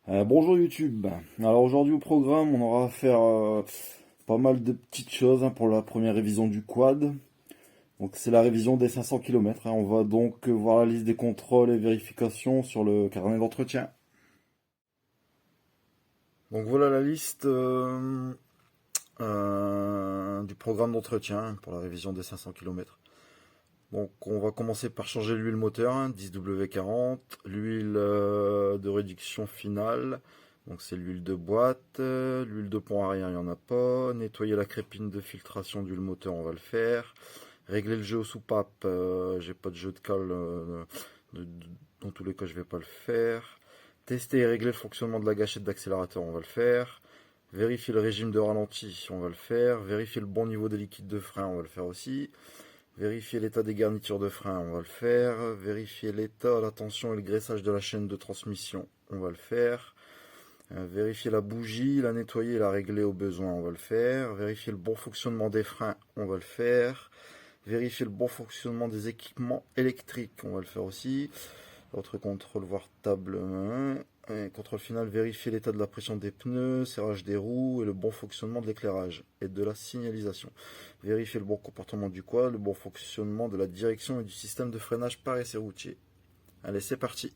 Bonjour YouTube. Alors aujourd'hui au programme, on aura à faire pas mal de petites choses pour la première révision du quad. Donc c'est la révision des 500 km. On va donc voir la liste des contrôles et vérifications sur le carnet d'entretien. Donc voilà la liste du programme d'entretien pour la révision des 500 km. Donc on va commencer par changer l'huile moteur, 10W40, l'huile de réduction finale, donc c'est l'huile de boîte, l'huile de pont arrière il n'y en a pas, nettoyer la crépine de filtration d'huile moteur on va le faire, régler le jeu aux soupapes, j'ai pas de jeu de cale, dans tous les cas je vais pas le faire, tester et régler le fonctionnement de la gâchette d'accélérateur on va le faire, vérifier le régime de ralenti on va le faire, vérifier le bon niveau de liquide de frein on va le faire aussi. Vérifier l'état des garnitures de frein, on va le faire. Vérifier l'état, la tension et le graissage de la chaîne de transmission, on va le faire. Vérifier la bougie, la nettoyer et la régler au besoin, on va le faire. Vérifier le bon fonctionnement des freins, on va le faire. Vérifier le bon fonctionnement des équipements électriques, on va le faire aussi. Autre contrôle, voir table 1. Contrôle final, vérifier l'état de la pression des pneus, serrage des roues et le bon fonctionnement de l'éclairage et de la signalisation. Vérifier le bon comportement du quad, le bon fonctionnement de la direction et du système de freinage par essai routier. Allez, c'est parti.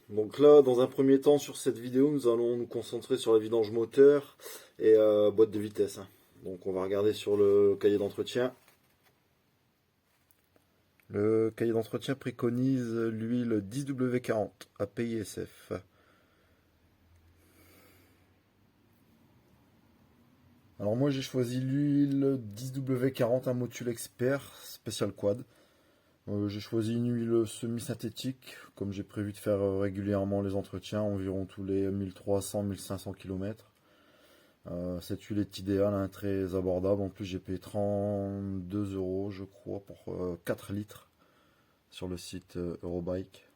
Donc là, dans un premier temps, sur cette vidéo, nous allons nous concentrer sur la vidange moteur et boîte de vitesse. Donc on va regarder sur le cahier d'entretien. Le cahier d'entretien préconise l'huile 10W40 API SF. Alors moi j'ai choisi l'huile 10W40 un module expert spécial quad. J'ai choisi une huile semi-synthétique, comme j'ai prévu de faire régulièrement les entretiens, environ tous les 1300-1500 km. Cette huile est idéale, très abordable. En plus j'ai payé 32 euros je crois pour 4 litres sur le site Eurobike.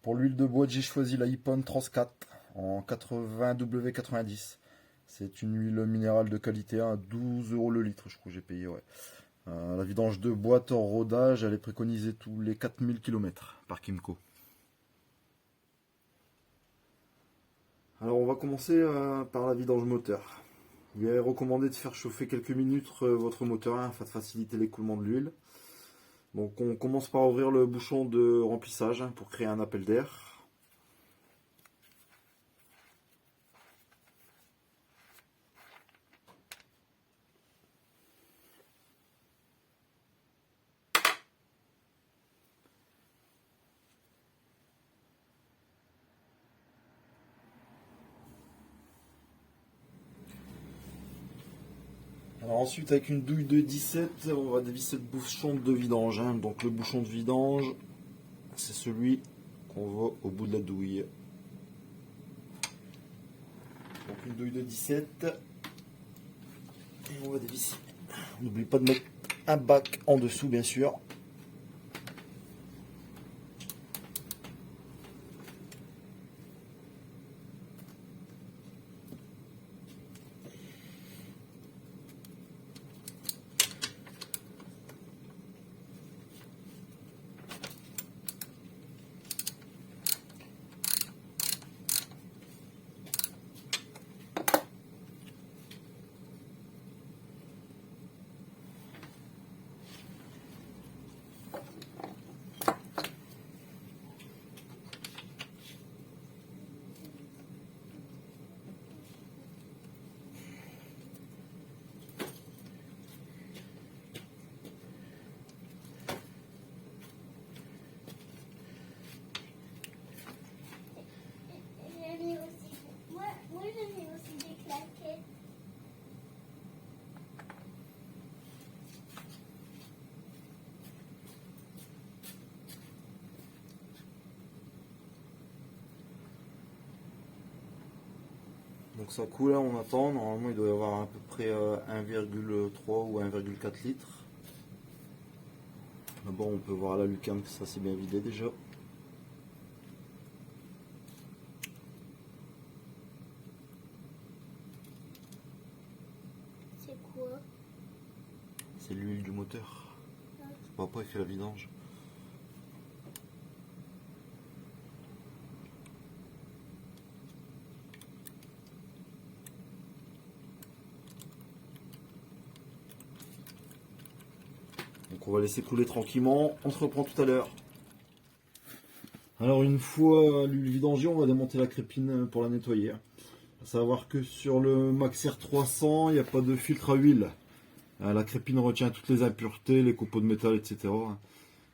Pour l'huile de boîte, j'ai choisi la Ippon 34 en 80W90. C'est une huile minérale de qualité à 12 euros le litre, je crois que j'ai payé. Ouais. La vidange de boîte hors rodage, elle est préconisée tous les 4000 km par Kimco. Alors on va commencer par la vidange moteur. Il est recommandé de faire chauffer quelques minutes votre moteur afin de faciliter l'écoulement de l'huile. Donc on commence par ouvrir le bouchon de remplissage pour créer un appel d'air. Alors ensuite avec une douille de 17, on va dévisser le bouchon de vidange. Donc le bouchon de vidange, c'est celui qu'on voit au bout de la douille. Donc une douille de 17. Et on va dévisser. On n'oublie pas de mettre un bac en dessous bien sûr. Moi j'en ai aussi des claquettes. Donc ça coule, là, on attend. Normalement il doit y avoir à peu près 1,3 ou 1,4 litres. D'abord on peut voir à la lucarne que ça s'est bien vidé déjà. C'est quoi? C'est l'huile du moteur. Ah, pas après fait la vidange. Donc on va laisser couler tranquillement, on se reprend tout à l'heure. Alors une fois l'huile vidangée, on va démonter la crépine pour la nettoyer. À savoir que sur le Maxxair 300, il n'y a pas de filtre à huile. La crépine retient toutes les impuretés, les copeaux de métal, etc.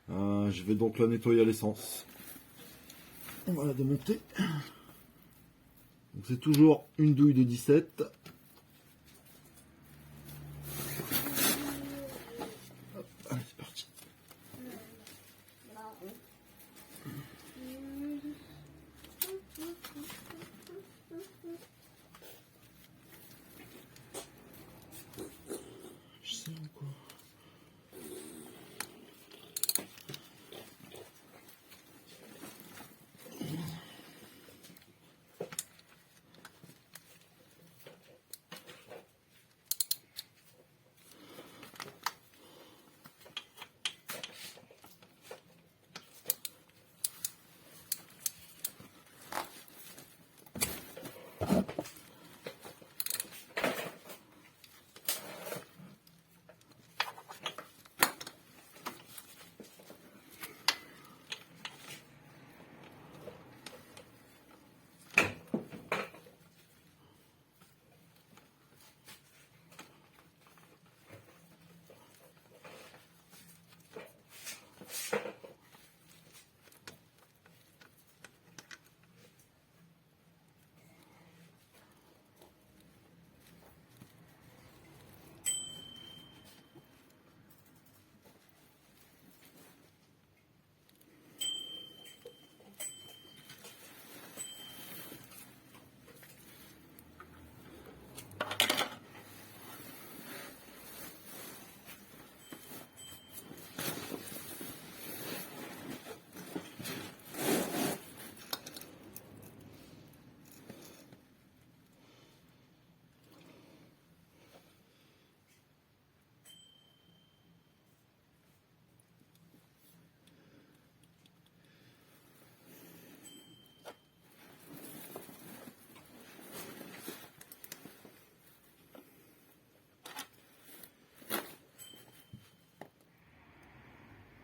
Je vais donc la nettoyer à l'essence. On va la démonter. C'est toujours une douille de 17. Allez, c'est parti. Je sais quoi.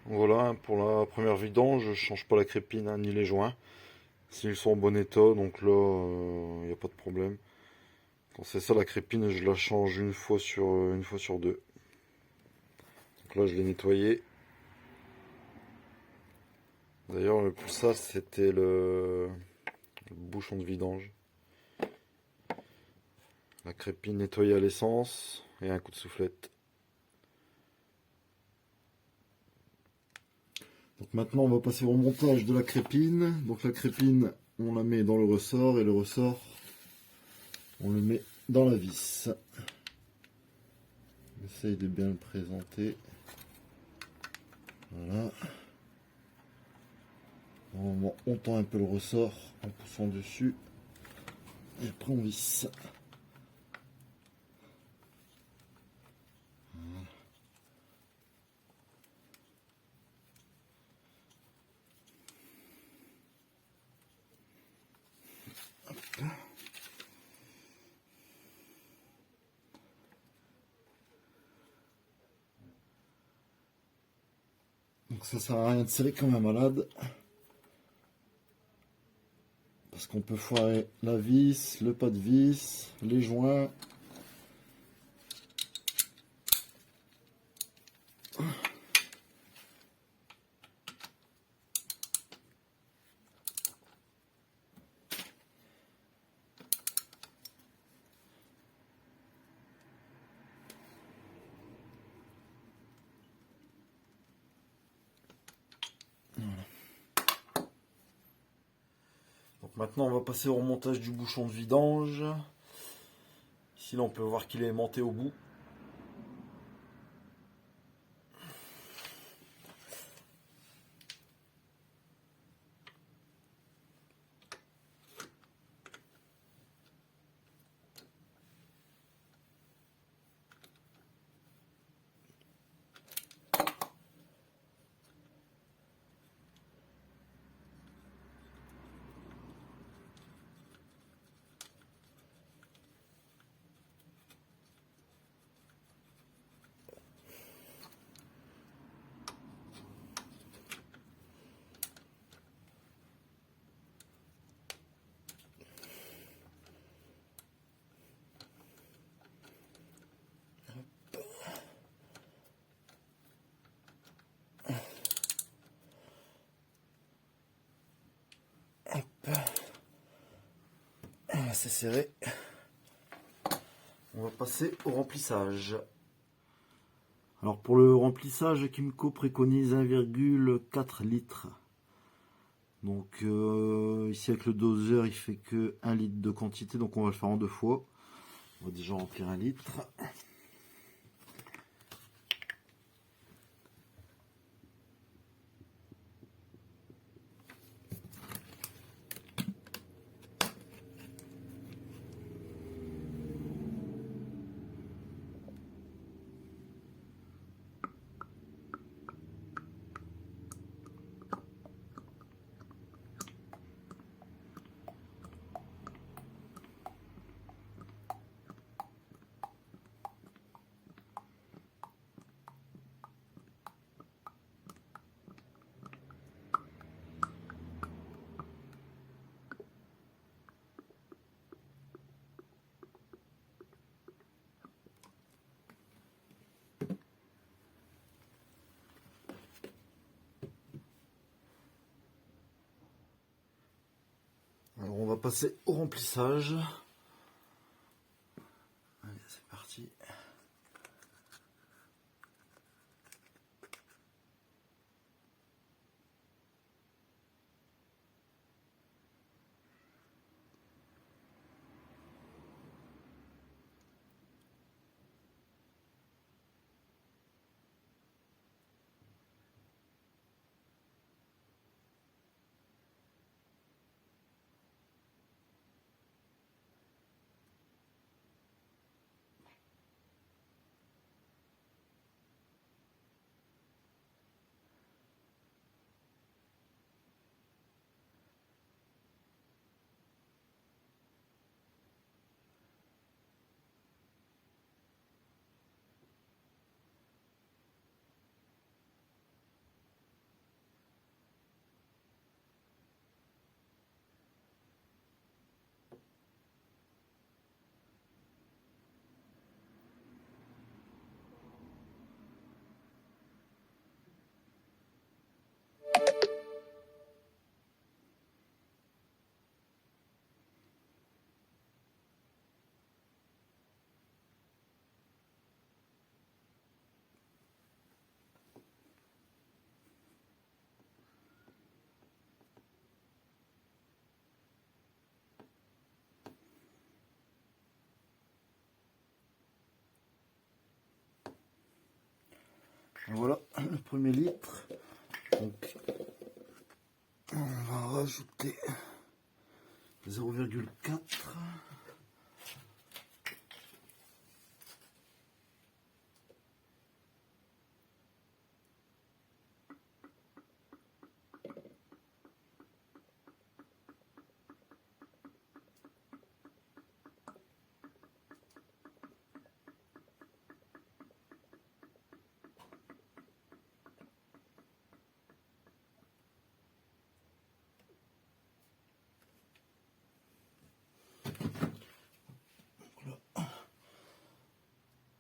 Voilà, pour la première vidange, je change pas la crépine ni les joints. S'ils sont en bon état, donc là, il n'y a pas de problème. Quand c'est ça la crépine, je la change une fois sur deux. Donc là, je l'ai nettoyé. D'ailleurs, pour ça, c'était le bouchon de vidange. La crépine nettoyée à l'essence et un coup de soufflette. Donc maintenant, on va passer au montage de la crépine. Donc la crépine, on la met dans le ressort et le ressort, on le met dans la vis. J'essaye de bien le présenter. Voilà. Normalement, on tend un peu le ressort en poussant dessus. Et après, on visse. Donc ça sert à rien de serrer comme un malade. Parce qu'on peut foirer la vis, le pas de vis, les joints. Donc maintenant on va passer au remontage du bouchon de vidange. Ici là on peut voir qu'il est aimanté au bout. assez serré. On va passer au remplissage. Alors pour le remplissage, Kimco préconise 1,4 litres. Donc ici avec le doseur, il fait que 1 litre de quantité, donc on va le faire en 2 fois. On va déjà remplir 1 litre. Alors on va passer au remplissage. Allez, c'est parti. Voilà le premier litre. Donc on va rajouter 0,4.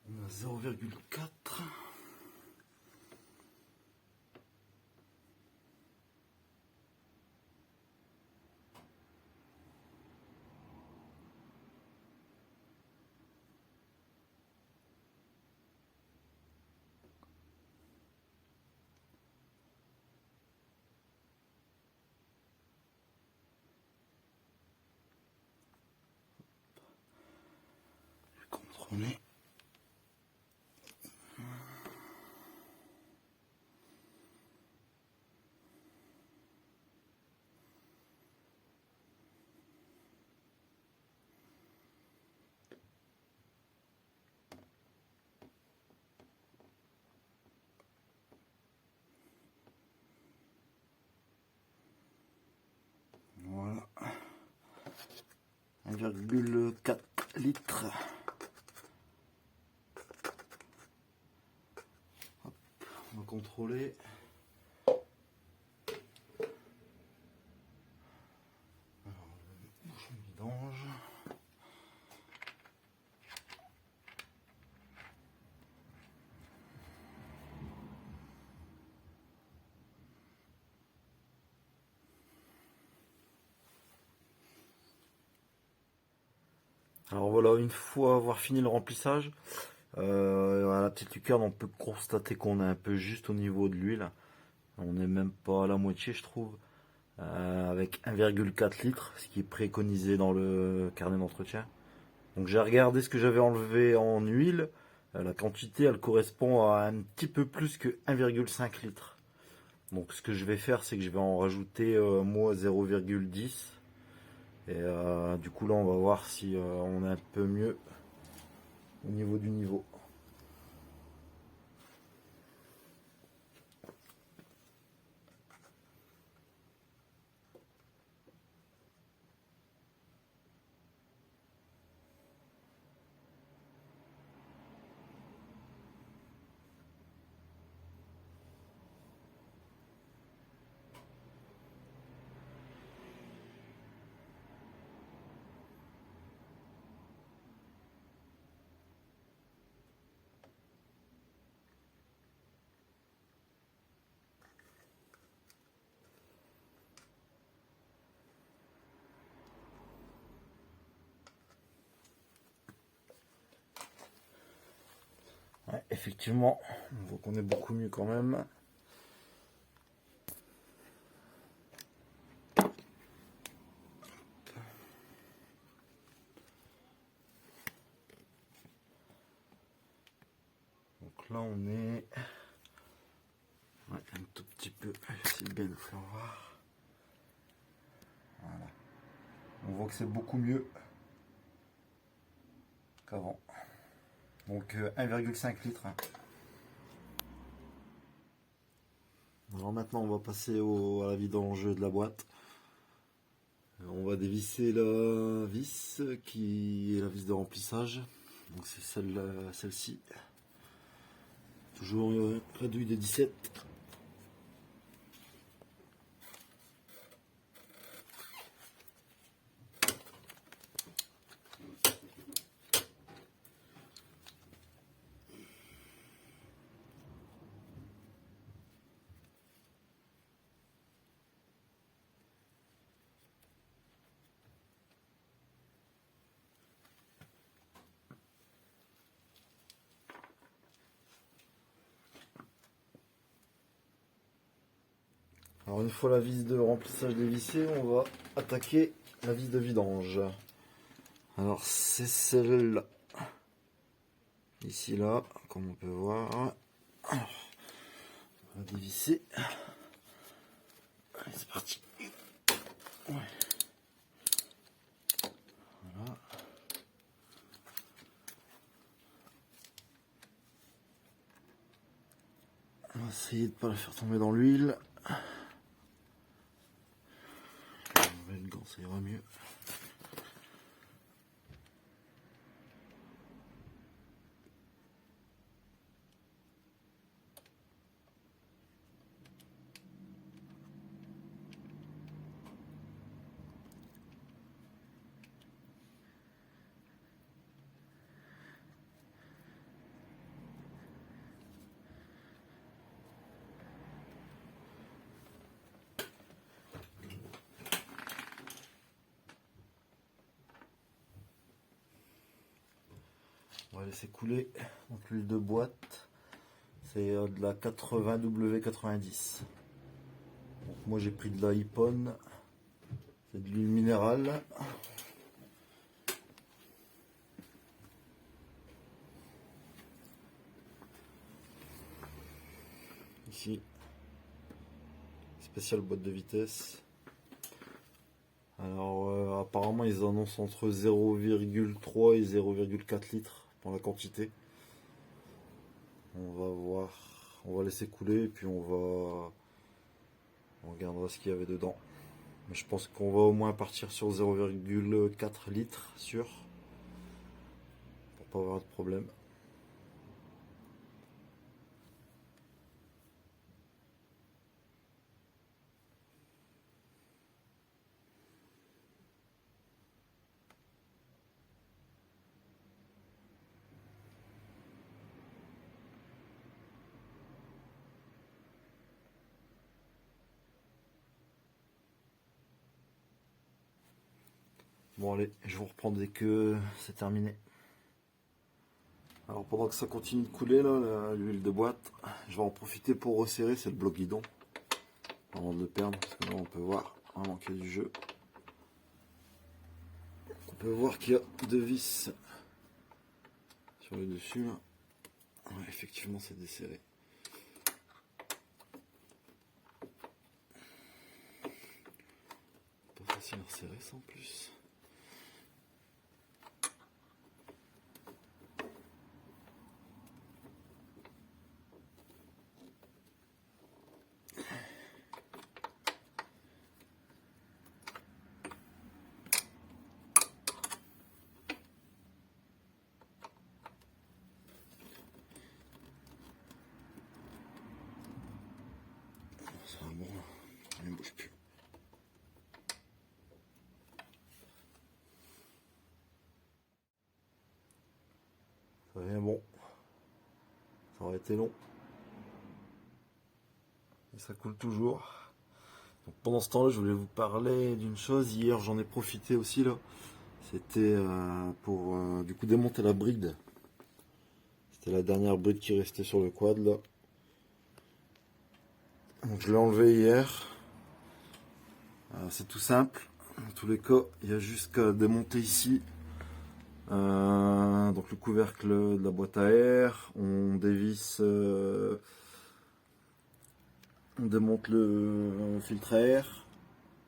On a 0,4. Contrôler. Voilà. 1,4 litres. Hop, on va contrôler. Alors, le bouchon de vidange. Alors voilà, une fois avoir fini le remplissage, à la petite lucarne, on peut constater qu'on est un peu juste au niveau de l'huile. On n'est même pas à la moitié, je trouve, avec 1,4 litres, ce qui est préconisé dans le carnet d'entretien. Donc j'ai regardé ce que j'avais enlevé en huile. La quantité, elle correspond à un petit peu plus que 1,5 litres. Donc ce que je vais faire, c'est que je vais en rajouter moi 0,10. Et du coup là, on va voir si on est un peu mieux au niveau du niveau. Ouais, effectivement, on voit qu'on est beaucoup mieux quand même. Donc là, on est ouais, un tout petit peu. C'est bien de le faire voir. Voilà. On voit que c'est beaucoup mieux qu'avant. Donc 1,5 litres. Alors maintenant, on va passer à la vidange de la boîte. On va dévisser la vis qui est la vis de remplissage. Donc c'est celle-ci. Toujours réduit de 17. Alors une fois la vis de remplissage dévissée, on va attaquer la vis de vidange. Alors c'est celle-là. Ici là, comme on peut voir. On va dévisser. Allez, c'est parti. Ouais. Voilà. On va essayer de ne pas la faire tomber dans l'huile. Le gant, ça ira mieux. On va laisser couler. Donc l'huile de boîte, c'est de la 80W90. Donc moi j'ai pris de la Ippon. C'est de l'huile minérale. Ici, spécial boîte de vitesse. Alors apparemment ils annoncent entre 0,3 et 0,4 litres pour la quantité. On va voir, on va laisser couler et puis on regardera ce qu'il y avait dedans. Mais je pense qu'on va au moins partir sur 0,4 litres sûr, pour pas avoir de problème. Bon allez, je vous reprends dès que c'est terminé. Alors pendant que ça continue de couler là, l'huile de boîte, je vais en profiter pour resserrer, c'est le bloc guidon. Avant de le perdre, parce que là on peut voir vraiment qu'il y a du jeu. On peut voir qu'il y a deux vis sur le dessus là. Ouais, effectivement c'est desserré. Pas facile à resserrer ça en plus. Ça va bon, il ne bouge plus. Ça devient bon. Ça aurait été long. Et ça coule toujours. Donc pendant ce temps-là, je voulais vous parler d'une chose. Hier, j'en ai profité aussi là. C'était pour du coup démonter la bride. C'était la dernière bride qui restait sur le quad là. Donc je l'ai enlevé hier. C'est tout simple. Dans tous les cas, il y a juste qu'à démonter ici. Donc le couvercle de la boîte à air. On dévisse. On démonte le filtre à air.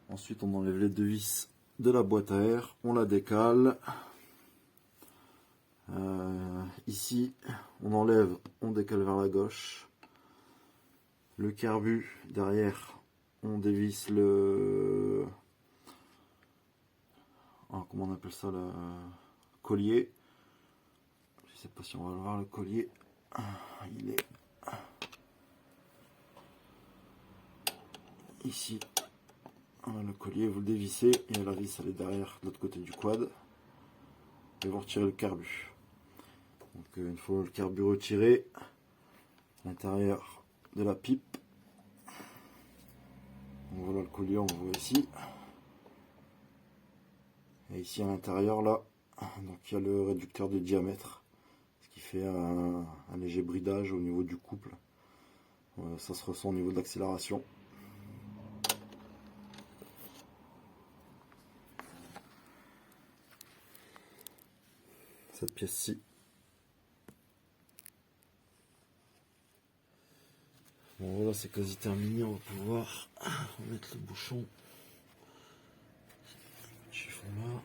Ensuite, on enlève les deux vis de la boîte à air. On la décale. Ici, on enlève, on décale vers la gauche. Le carbu derrière, on dévisse le. Comment on appelle ça, le collier. Je sais pas si on va le voir, le collier. Il est ici. Le collier, vous le dévissez et la vis elle est derrière de l'autre côté du quad. Et vous retirez le carbu. Donc une fois le carbu retiré, l'intérieur de la pipe. Donc voilà le collier, on le voit ici. Et ici à l'intérieur là, donc il y a le réducteur de diamètre, ce qui fait un léger bridage au niveau du couple. Ça se ressent au niveau de l'accélération. Cette pièce-ci. Bon voilà, c'est quasi terminé, on va pouvoir remettre le bouchon. Chiffon là.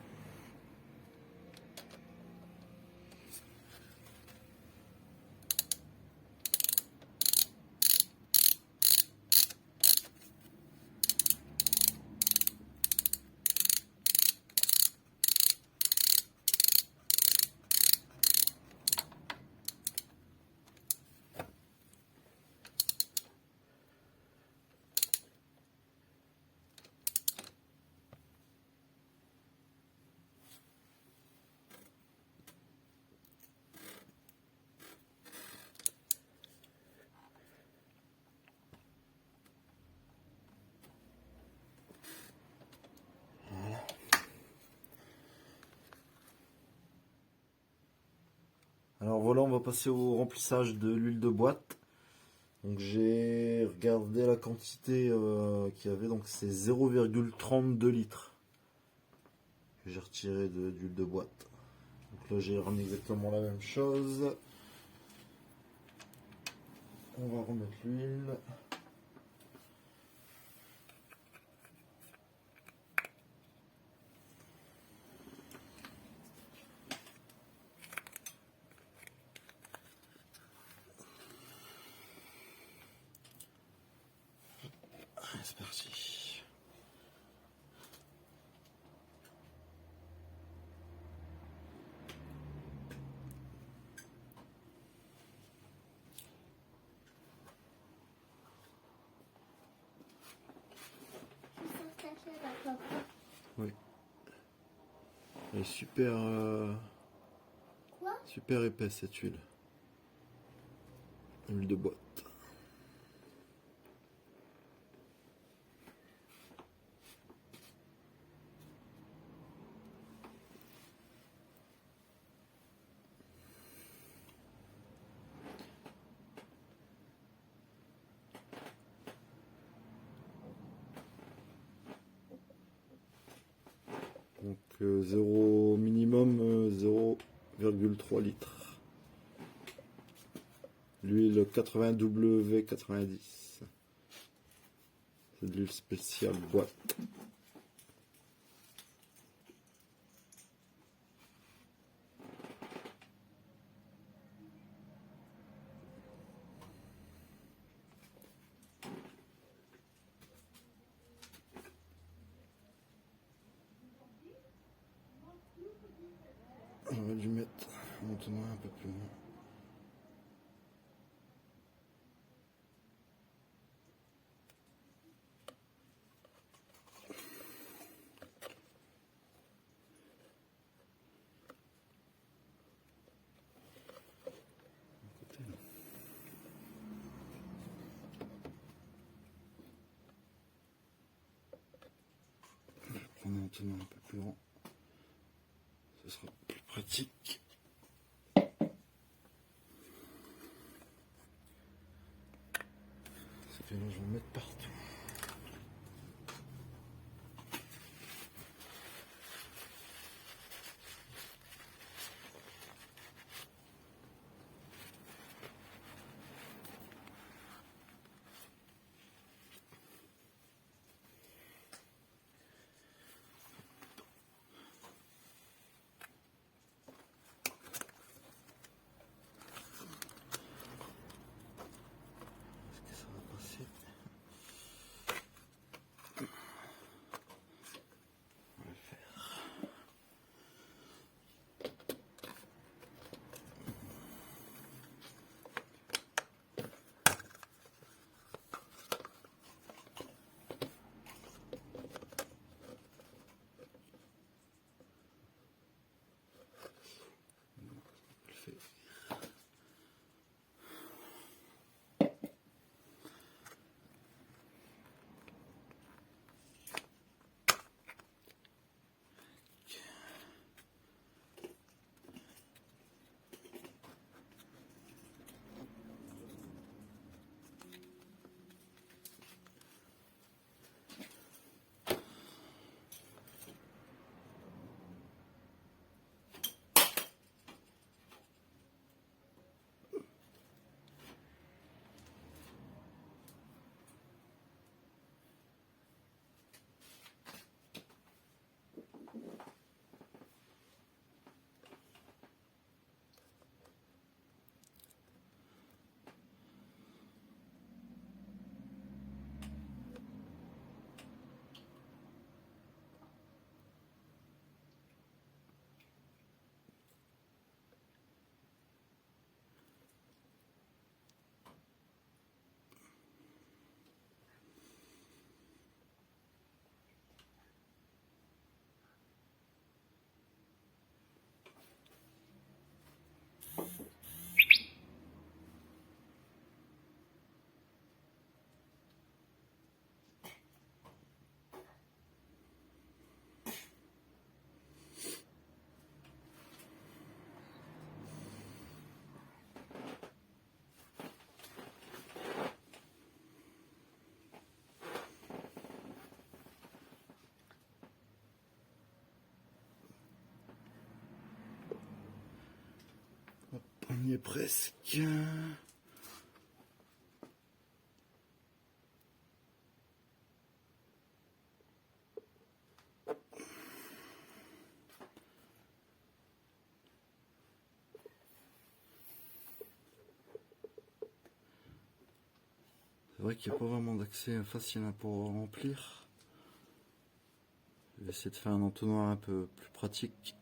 Alors voilà, on va passer au remplissage de l'huile de boîte. Donc j'ai regardé la quantité qu'il y avait, donc c'est 0,32 litres que j'ai retiré d'huile de boîte. Donc là j'ai remis exactement la même chose. On va remettre l'huile. C'est parti. Oui. Elle est super, super épaisse cette huile. Huile de boîte. 0 minimum 0,3 litres. L'huile 80W90. C'est de l'huile spéciale boîte. J'aurais dû mettre mon tenant un peu plus loin. Je vais prendre un tenant un peu plus grand. Ce sera plus pratique. Parce que là, je vais en mettre partout. Est-ce que ça va passer? On va le faire. On le fait. On y est presque. C'est vrai qu'il n'y a pas vraiment d'accès facile pour remplir. Je vais essayer de faire un entonnoir un peu plus pratique.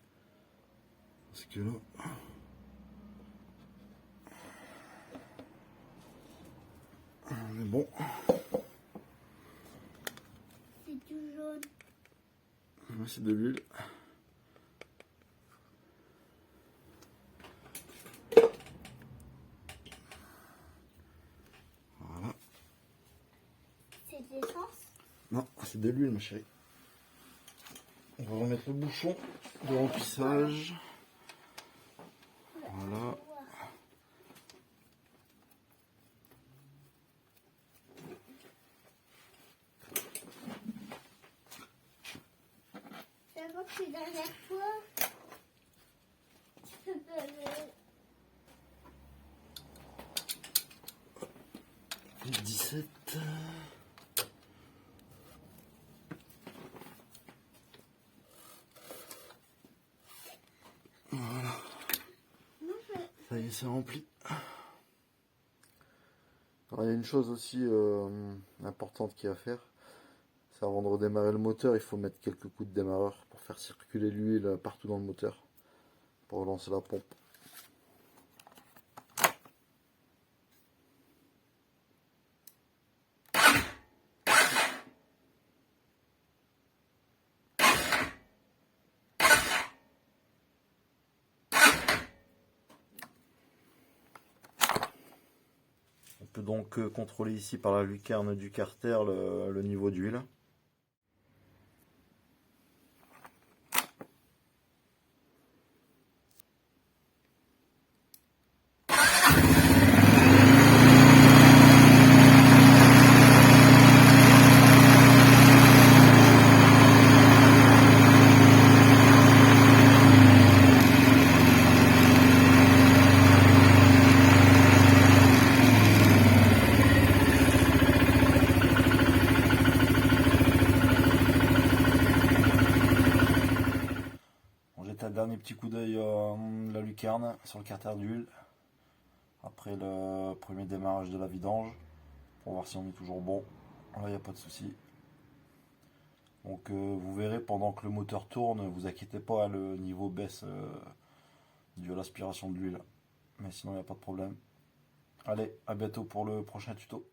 Parce que là... on est bon. C'est du jaune. Ouais, c'est de l'huile. Voilà. C'est de l'essence. Non, c'est de l'huile, ma chérie. On va remettre le bouchon de remplissage. Voilà. Ça va que une dernière fois. Tu peux pas le... 17. Voilà. Ça y est, c'est rempli. Alors, il y a une chose aussi importante qu'il y a à faire. C'est avant de redémarrer le moteur, il faut mettre quelques coups de démarreur pour faire circuler l'huile partout dans le moteur. Pour relancer la pompe. On peut donc contrôler ici par la lucarne du carter le niveau d'huile. On jette un dernier petit coup d'œil la lucarne sur le carter d'huile après le premier démarrage de la vidange pour voir si on est toujours bon. Là, il n'y a pas de souci. Donc vous verrez pendant que le moteur tourne, vous inquiétez pas, le niveau baisse dû à l'aspiration de l'huile. Mais sinon, il n'y a pas de problème. Allez, à bientôt pour le prochain tuto.